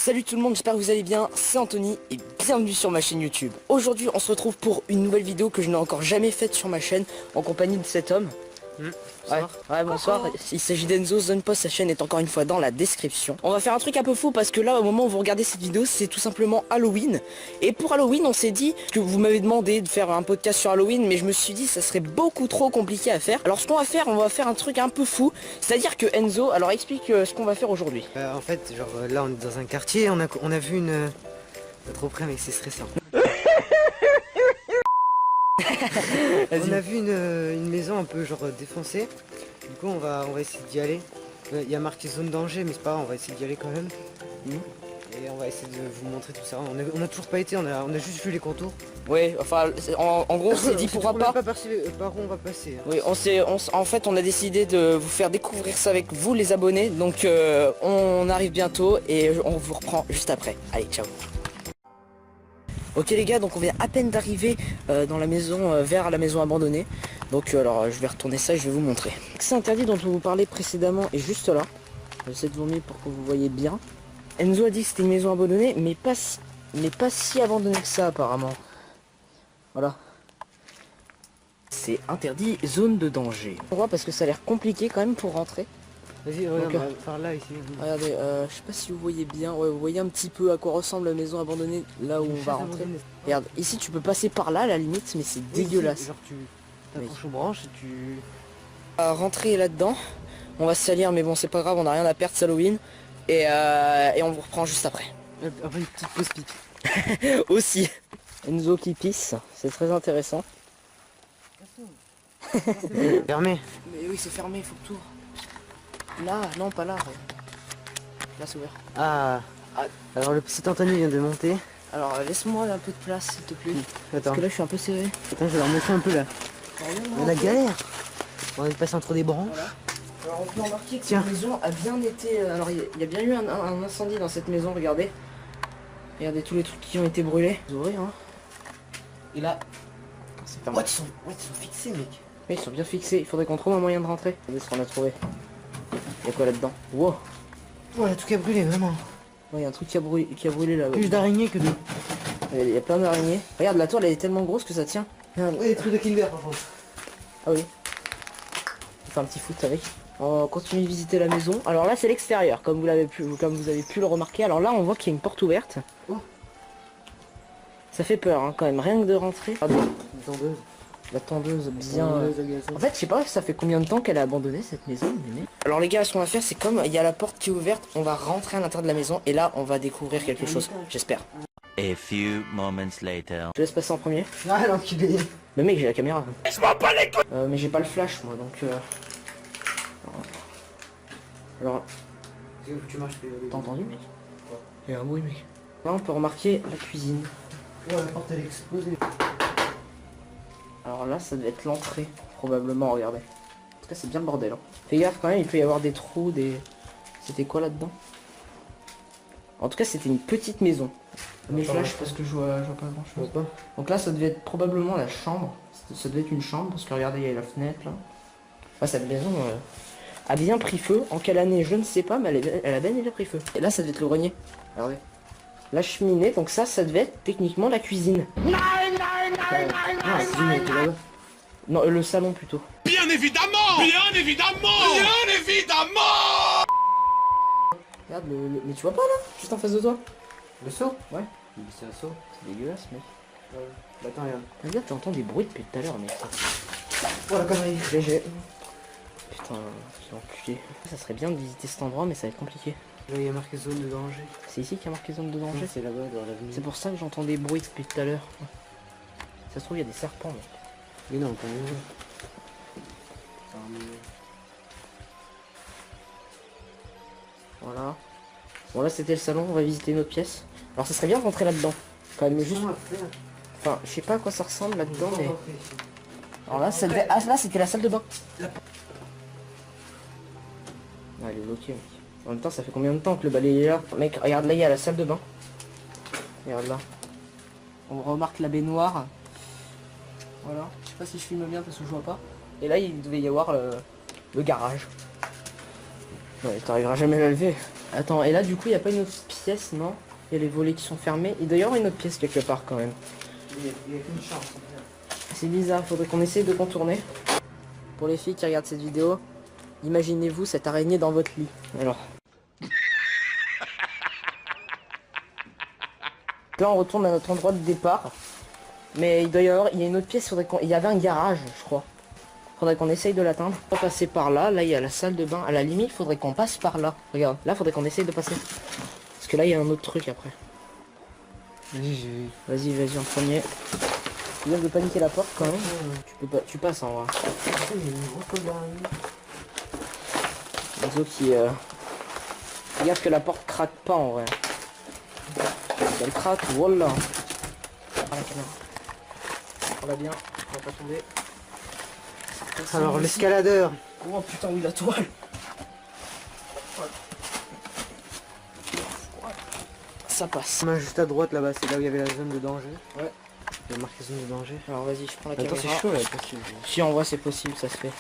Salut tout le monde, j'espère que vous allez bien, c'est Anthony et bienvenue sur ma chaîne YouTube. Aujourd'hui on se retrouve pour une nouvelle vidéo que je n'ai encore jamais faite sur ma chaîne en compagnie de cet homme. Bonsoir. Il s'agit d'Enzo. Zone Post, sa chaîne est encore une fois dans la description. On va faire un truc un peu fou parce que là au moment où vous regardez cette vidéo c'est tout simplement Halloween. Et pour Halloween on s'est dit que vous m'avez demandé de faire un podcast sur Halloween, mais je me suis dit ça serait beaucoup trop compliqué à faire. Alors ce qu'on va faire, on va faire un truc un peu fou. C'est à dire que Enzo, alors explique ce qu'on va faire aujourd'hui. En fait genre là on est dans un quartier, on a vu une... Pas trop près mec, c'est stressant. On a vu une maison un peu genre défoncée. Du coup on va essayer d'y aller. Il y a marqué zone danger mais c'est pas grave, on va essayer d'y aller quand même. Et on va essayer de vous montrer tout ça. On a toujours pas été, on a juste vu les contours. Ouais, enfin en gros on s'est dit pourquoi pas. Par où on va passer. Oui, en fait on a décidé de vous faire découvrir ça avec vous les abonnés. Donc on arrive bientôt et on vous reprend juste après. Allez, ciao. Ok les gars, donc on vient à peine d'arriver dans la maison, vers la maison abandonnée. Donc alors je vais retourner ça et je vais vous montrer. C'est interdit dont on vous parlait précédemment est juste là. J'essaie de zoomer pour que vous voyez bien. Enzo a dit que c'était une maison abandonnée, mais pas si abandonnée que ça apparemment. Voilà. C'est interdit, zone de danger. On voit parce que ça a l'air compliqué quand même pour rentrer. Vas-y, regarde, par là ici. Regardez, je sais pas si vous voyez bien, ouais, vous voyez un petit peu à quoi ressemble la maison abandonnée là où on va rentrer. Regarde, ici tu peux passer par là à la limite, mais c'est dégueulasse. Genre tu t'accroches aux branches et tu... À rentrer là-dedans, on va se salir, mais bon c'est pas grave, on a rien à perdre, c'est Halloween. Et on vous reprend juste après. Après une petite pause pique. Aussi. Enzo qui pisse, c'est très intéressant. Fermé. Mais oui c'est fermé, il faut que tu ouvres. Là, non pas là. Là c'est ouvert. Ah. Alors le petit Anthony vient de monter. Alors laisse-moi un peu de place s'il te plaît. Attends. Parce que là je suis un peu serré. Attends, je vais leur montrer un peu là. La galère. On est passé entre des branches. Voilà. Alors on peut remarquer que cette maison a bien été... Alors il y a bien eu un incendie dans cette maison, regardez. Regardez tous les trucs qui ont été brûlés. Vous aurez, hein. Et là... C'est fermé. Ils sont fixés mec. Oui, ils sont bien fixés, il faudrait qu'on trouve un moyen de rentrer. Regardez ce qu'on a trouvé. Il y a quoi là-dedans? Wow. Ouais, tout a brûlé vraiment. Ouais, il y a un truc qui a brûlé là. Plus d'araignées que de... Il y a plein d'araignées. Regarde, la toile elle est tellement grosse que ça tient. Ouais, des trucs de Kinder par contre. Ah oui. On fait un petit foot avec. On continue de visiter la maison. Alors là c'est l'extérieur, comme vous avez pu le remarquer. Alors là on voit qu'il y a une porte ouverte. Oh. Ça fait peur hein, quand même, rien que de rentrer. Regardez. Une tondeuse. La tondeuse bien... En fait je sais pas ça fait combien de temps qu'elle a abandonné cette maison. Alors les gars, ce qu'on va faire c'est comme il y a la porte qui est ouverte, on va rentrer à l'intérieur de la maison et là on va découvrir quelque chose, j'espère. A few moments later. Je laisse passer en premier. Ah l'enculé. Mais mec j'ai la caméra. Mais j'ai pas le flash moi donc... Alors... Tu marches. T'as entendu mec? Il y a un bruit mec. Là on peut remarquer la cuisine. Ouais, la porte elle est explosée. Alors là ça devait être l'entrée, probablement, regardez. En tout cas c'est bien le bordel. Hein. Fais gaffe quand même, il peut y avoir des trous, des... C'était quoi là-dedans? En tout cas c'était une petite maison. Mais je lâche parce que je vois pas grand chose. Donc là ça devait être probablement la chambre. Ça devait être une chambre parce que regardez il y a la fenêtre là. Ouais, cette maison a bien pris feu. En quelle année je ne sais pas, mais elle a bien déjà pris feu. Et là ça devait être le grenier. Regardez. La cheminée, donc ça devait être techniquement la cuisine. Non, le salon plutôt. Bien évidemment. Bien évidemment. Bien évidemment. Regarde mais tu vois pas là, juste en face de toi. Le seau? Ouais. C'est un seau. C'est dégueulasse mec. Bah attends, regarde. Regarde, tu entends des bruits depuis tout à l'heure mec. Oh la connerie. GG. Putain, j'ai enculé. Ça serait bien de visiter cet endroit mais ça va être compliqué. Là il y a marqué zone de danger. C'est ici qu'il y a marqué zone de danger. C'est là-bas dans l'avenue. C'est pour ça que j'entends des bruits depuis tout à l'heure. Ça se trouve il y a des serpents mec. Mais non, pas mieux. Voilà. Bon là c'était le salon, on va visiter une autre pièce. Alors ça serait bien de rentrer là-dedans. Quand même juste... Enfin je sais pas à quoi ça ressemble là-dedans mais... Alors là, ça devait... Ah là c'était la salle de bain. Ah, elle est bloquée mec. En même temps ça fait combien de temps que le balai est là? Mec regarde là il y a la salle de bain. Regarde là. On remarque la baignoire. Voilà. Je sais pas si je filme bien parce que je vois pas. Et là il devait y avoir le garage. Ouais, t'arriveras jamais à la lever. Attends, et là du coup il n'y a pas une autre pièce, non. Il y a les volets qui sont fermés. Il doit y avoir une autre pièce quelque part quand même. Il y a qu'une chambre. C'est bizarre, faudrait qu'on essaye de contourner. Pour les filles qui regardent cette vidéo, imaginez-vous cette araignée dans votre lit. Alors. Là on retourne à notre endroit de départ. Mais il doit y avoir, il y a une autre pièce, il y avait un garage, je crois. Faudrait qu'on essaye de l'atteindre. On va passer par là, là il y a la salle de bain. À la limite, faudrait qu'on passe par là. Regarde, là faudrait qu'on essaye de passer. Parce que là il y a un autre truc après. Vas-y, vas-y en premier. Tu viens de paniquer la porte quand même. Tu peux pas, tu passes en vrai. Enzo qui regarde que la porte craque pas en vrai. Si elle craque, voilà. Ah la caméra. On l'a bien, on va pas tomber. Alors l'escaladeur. Oh putain oui la toile. Ça passe. Juste à droite là-bas, c'est là où il y avait la zone de danger. Ouais. Il y a marqué zone de danger. Alors vas-y, je prends la Attends, caméra. c'est chaud là, possible. Si en vrai c'est possible, ça se fait.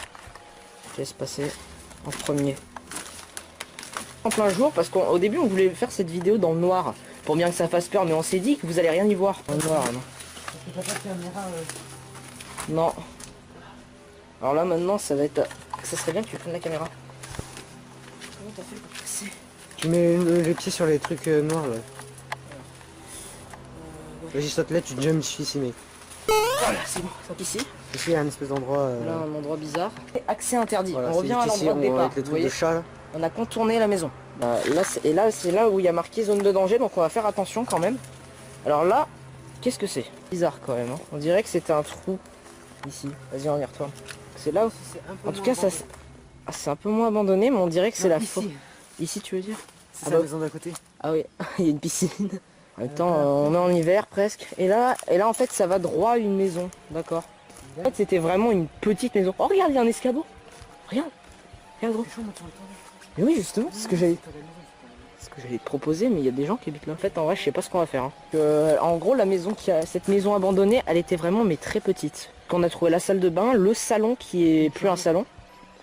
Je laisse passer en premier. En plein jour, parce qu'au début on voulait faire cette vidéo dans le noir, pour bien que ça fasse peur, mais on s'est dit que vous allez rien y voir. Dans le noir, non. Non. Alors là maintenant ça va être... Ça serait bien que tu prennes la caméra. Comment t'as fait pour passer? Tu mets les pieds sur les trucs noirs là. Vas-y, saute là, tu jump ici, mec. Voilà, c'est bon, ça ici. Ici, il y a un espèce d'endroit. Là, un endroit bizarre. Accès interdit. Voilà, on c'est revient à juste ici, l'endroit de départ. avec les Vous trucs voyez, de chat là. on a contourné la maison. Là, c'est là où il y a marqué zone de danger, donc on va faire attention quand même. Alors là, qu'est-ce que c'est? Bizarre quand même. Hein. On dirait que c'était un trou ici. Vas-y, on y retourne. C'est là où... En tout cas, ça, c'est un peu moins abandonné, mais on dirait que c'est la faute. Ici, tu veux dire? C'est la maison d'à côté. Ah oui, il y a une piscine. En même temps, on est en hiver presque. Et là, en fait, ça va droit à une maison. D'accord. En fait, c'était vraiment une petite maison. Oh, regarde, il y a un escabeau. Regarde. Regarde, gros. Mais oui, justement, c'est ce que j'allais te proposer, mais il y a des gens qui habitent là. En fait, en vrai, je sais pas ce qu'on va faire. Hein. En gros, la maison cette maison abandonnée, elle était vraiment mais très petite. Qu'on a trouvé la salle de bain, le salon qui est plus un salon.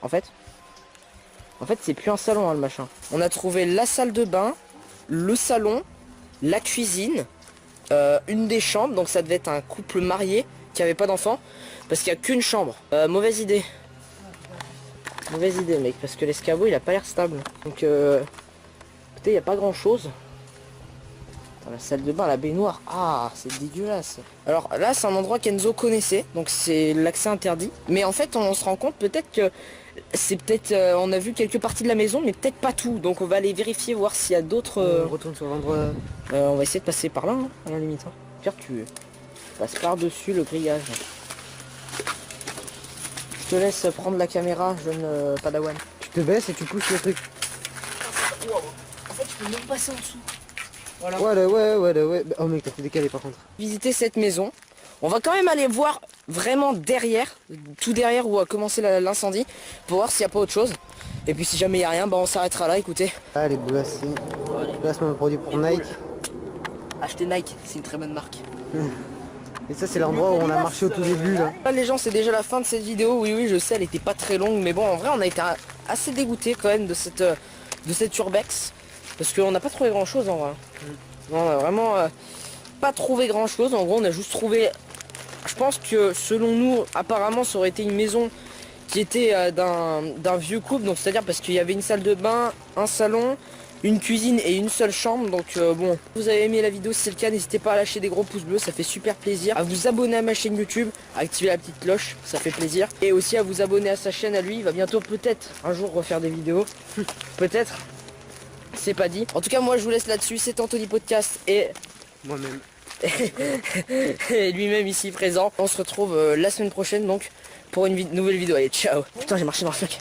En fait, c'est plus un salon, hein, le machin. On a trouvé la salle de bain, le salon, la cuisine, une des chambres, donc ça devait être un couple marié qui avait pas d'enfant, parce qu'il n'y a qu'une chambre. Mauvaise idée. Mauvaise idée, mec, parce que l'escabeau il a pas l'air stable. Donc écoutez, il n'y a pas grand chose. Dans la salle de bain, la baignoire. Ah, c'est dégueulasse. Alors là, c'est un endroit qu'Enzo connaissait, donc c'est l'accès interdit. Mais en fait, on se rend compte peut-être que c'est peut-être... on a vu quelques parties de la maison, mais peut-être pas tout. Donc on va aller vérifier, voir s'il y a d'autres... On retourne sur l'endroit. on va essayer de passer par là, hein, à la limite. Hein. Pierre, tu passes par-dessus le grillage. Je te laisse prendre la caméra, jeune padawan. Tu te baisses et tu pousses le truc. Wow. En fait, tu peux même passer en dessous. Voilà. Ouais. Oh mec, t'as fait décaler par contre. Visiter cette maison. On va quand même aller voir vraiment derrière, tout derrière où a commencé l'incendie, pour voir s'il n'y a pas autre chose. Et puis si jamais il n'y a rien, bah on s'arrêtera là, écoutez. Ah, les boulasses, placement de produit pour Nike. Achetez Nike, c'est une très bonne marque. Et ça, c'est l'endroit où on a marché au tout début là. Là, les gens, c'est déjà la fin de cette vidéo. Oui, je sais, elle était pas très longue, mais bon, en vrai, on a été assez dégoûté quand même de cette urbex. Parce qu'on n'a pas trouvé grand chose en vrai. On a vraiment pas trouvé grand chose. En gros, on a juste trouvé... Je pense que selon nous, apparemment, ça aurait été une maison qui était d'un vieux couple. Donc c'est-à-dire parce qu'il y avait une salle de bain, un salon, une cuisine et une seule chambre. Donc bon, si vous avez aimé la vidéo, si c'est le cas, n'hésitez pas à lâcher des gros pouces bleus, ça fait super plaisir. À vous abonner à ma chaîne YouTube, à activer la petite cloche, ça fait plaisir. Et aussi à vous abonner à sa chaîne à lui. Il va bientôt peut-être un jour refaire des vidéos. Peut-être. C'est pas dit. En tout cas, moi je vous laisse là-dessus. C'est Anthony Podcast et moi-même. et lui-même ici présent. On se retrouve la semaine prochaine donc pour une nouvelle vidéo. Allez, ciao. Putain, j'ai marché dans le sac.